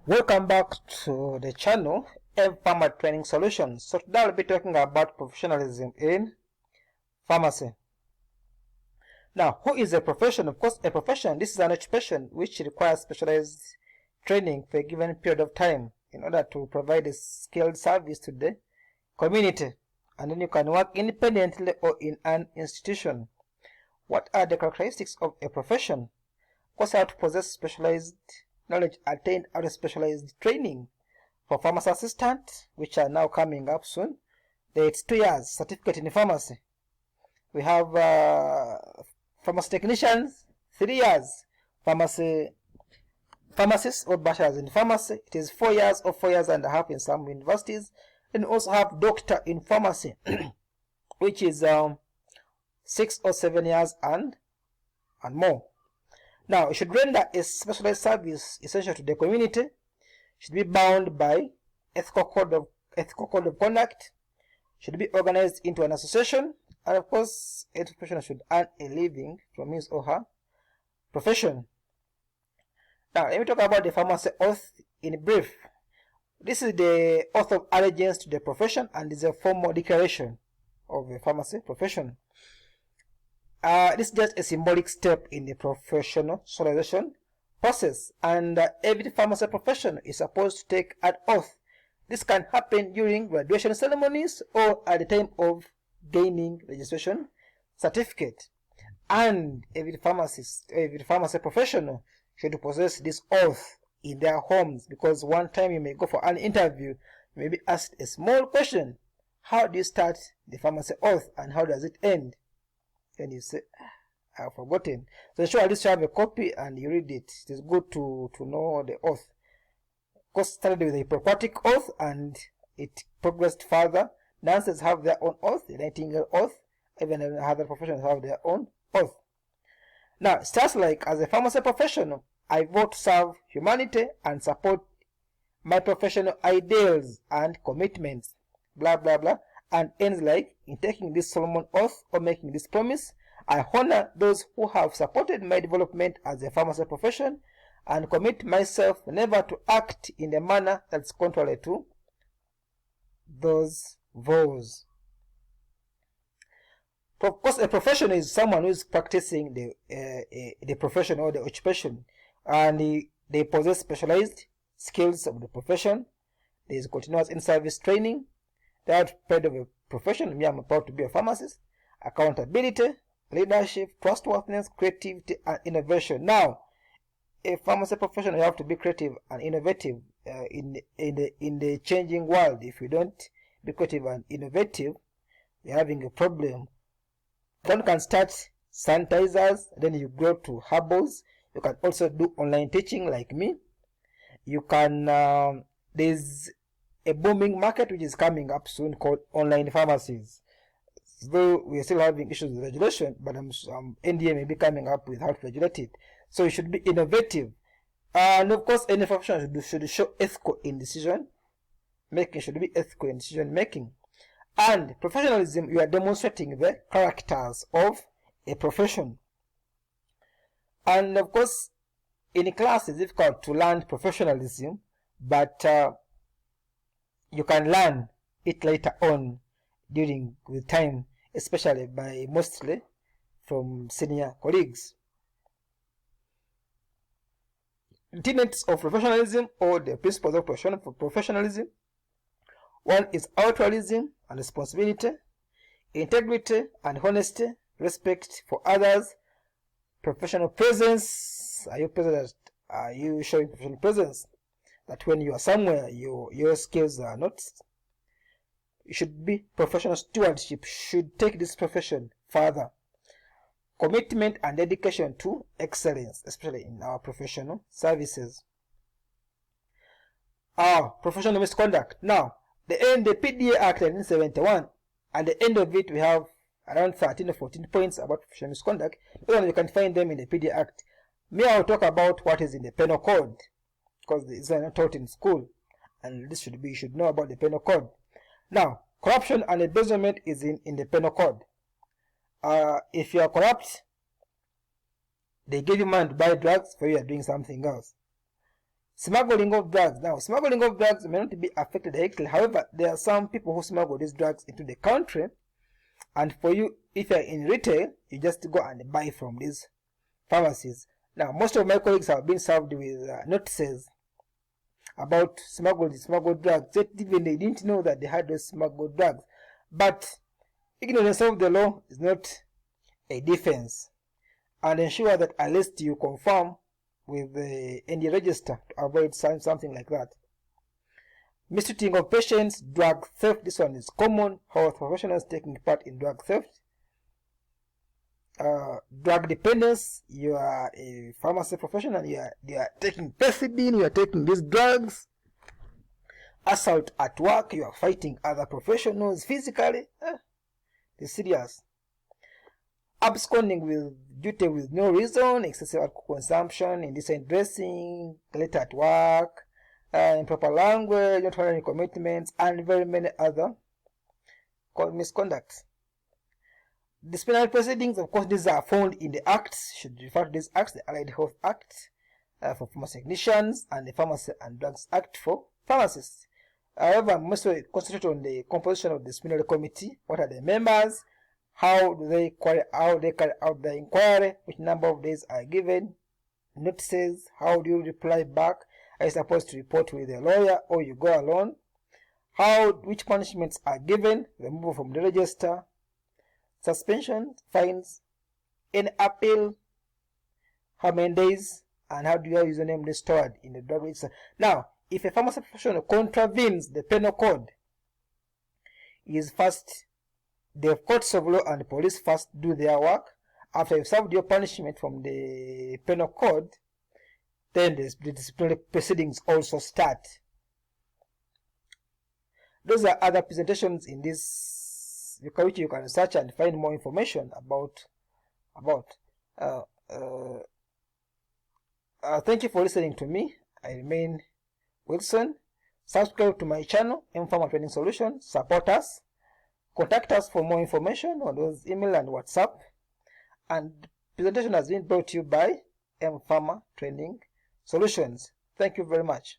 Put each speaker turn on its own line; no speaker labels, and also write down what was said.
Welcome back to the channel, Farmer Training Solutions. So today I'll be talking about professionalism in pharmacy. Now, who is a profession? Of course, a profession, this is an occupation which requires specialized training for a given period of time in order to provide a skilled service to the community. And then you can work independently or in an institution. What are the characteristics of a profession? Of course, you have to possess specialized knowledge attained out of specialized training. For pharmacy assistant, which are now coming up soon, it's 2 years certificate in pharmacy. We have pharmacy technicians, 3 years. Pharmacists or bachelors in pharmacy, it is 4 years or 4 years and a half in some universities. Then we also have doctor in pharmacy, which is 6 or 7 years and more. Now, it should render a specialized service essential to the community. It should be bound by ethical code of conduct. Should be organized into an association, and of course, a professional should earn a living from his or her profession. Now, let me talk about the pharmacy oath in brief. This is the oath of allegiance to the profession and is a formal declaration of a pharmacy profession. This is just a symbolic step in the professional socialization process, and every pharmacy professional is supposed to take an oath. This can happen during graduation ceremonies or at the time of gaining registration certificate. And every pharmacy professional should possess this oath in their homes, because one time you may go for an interview, you may be asked a small question: how do you start the pharmacy oath and how does it end? And you say, I've forgotten. So ensure at least you have a copy and you read it. It is good to know the oath. Of course, started with the Hippocratic oath and it progressed further. Nurses have their own oath, the Nightingale oath, even other professions have their own oath. Now, it starts like, as a pharmacy professional, I vow to serve humanity and support my professional ideals and commitments, blah blah blah, and ends like, in taking this solemn oath or making this promise, I honor those who have supported my development as a pharmacy profession and commit myself never to act in a manner that's contrary to those vows. Of course, a professional is someone who is practicing the profession or the occupation, and they possess specialized skills of the profession. There is continuous in-service training. They are part of a profession. Me, I'm proud to be a pharmacist. Accountability, leadership, trustworthiness, creativity, and innovation. Now, a pharmacy professional, you have to be creative and innovative in the changing world. If you don't be creative and innovative, you're having a problem. One can start sanitizers, then you grow to herbals. You can also do online teaching like me. You can, there's a booming market which is coming up soon called online pharmacies. Though we are still having issues with regulation, but NDA may be coming up with how to regulate it. So you should be innovative. And of course, any professional should show ethical in decision making, should be ethical in decision making. And professionalism, you are demonstrating the characters of a profession. And of course, in class it's difficult to learn professionalism, but you can learn it later on during the time, especially mostly from senior colleagues. Tenets of professionalism, or the principles of professionalism. One is altruism and responsibility, integrity and honesty, respect for others, professional presence. Are you showing professional presence? That when you are somewhere, your skills are not. You should be professional stewardship, should take this profession further. Commitment and dedication to excellence, especially in our professional services. Professional misconduct. Now, the PDA Act 1971, at the end of it we have around 13 or 14 points about professional misconduct. You can find them in the PDA Act. Me, I will talk about what is in the penal code, because these are not taught in school, and this you should know about the penal code. Now, corruption and embezzlement is in the penal code. If you are corrupt, they give you money to buy drugs for you are doing something else. Smuggling of drugs. Now, smuggling of drugs may not be affected directly. However, there are some people who smuggle these drugs into the country. And for you, if you're in retail, you just go and buy from these pharmacies. Now, most of my colleagues have been served with notices about smuggled drugs. Yet even they didn't know that they had those smuggled drugs. But ignorance of the law is not a defense. And ensure that at least you confirm with the ND register to avoid something like that. Mistreating of patients, drug theft. This one is common. Health professionals taking part in drug theft. Drug dependence. You are a pharmacy professional. You are taking pethidine. You are taking these drugs. Assault at work. You are fighting other professionals physically. It's serious. Absconding with duty with no reason, excessive alcohol consumption, indecent dressing, late at work, improper language, not honoring commitments, and very many other misconducts. Disciplinary proceedings, of course, these are found in the acts. You should refer to these acts: the Allied Health Act for pharmacy technicians and the Pharmacy and Drugs Act for pharmacists. However, mostly concentrate on the composition of the disciplinary committee. What are the members? How do they carry out the inquiry? Which number of days are given? Notices. How do you reply back? Are you supposed to report with a lawyer or you go alone? Which punishments are given? Removal from the register, suspension, fines, any appeal, how many days, and how do your username is stored in the drug register. Now, if a pharmacy professional contravenes the penal code, the courts of law and the police first do their work. After you've served your punishment from the penal code, then the disciplinary proceedings also start. Those are other presentations in this, which you can search and find more information about. Thank you for listening to me. I remain Wilson. Subscribe to my channel, Pharma Training Solutions. Support us. Contact us for more information on those email and WhatsApp. And the presentation has been brought to you by Pharma Training Solutions. Thank you very much.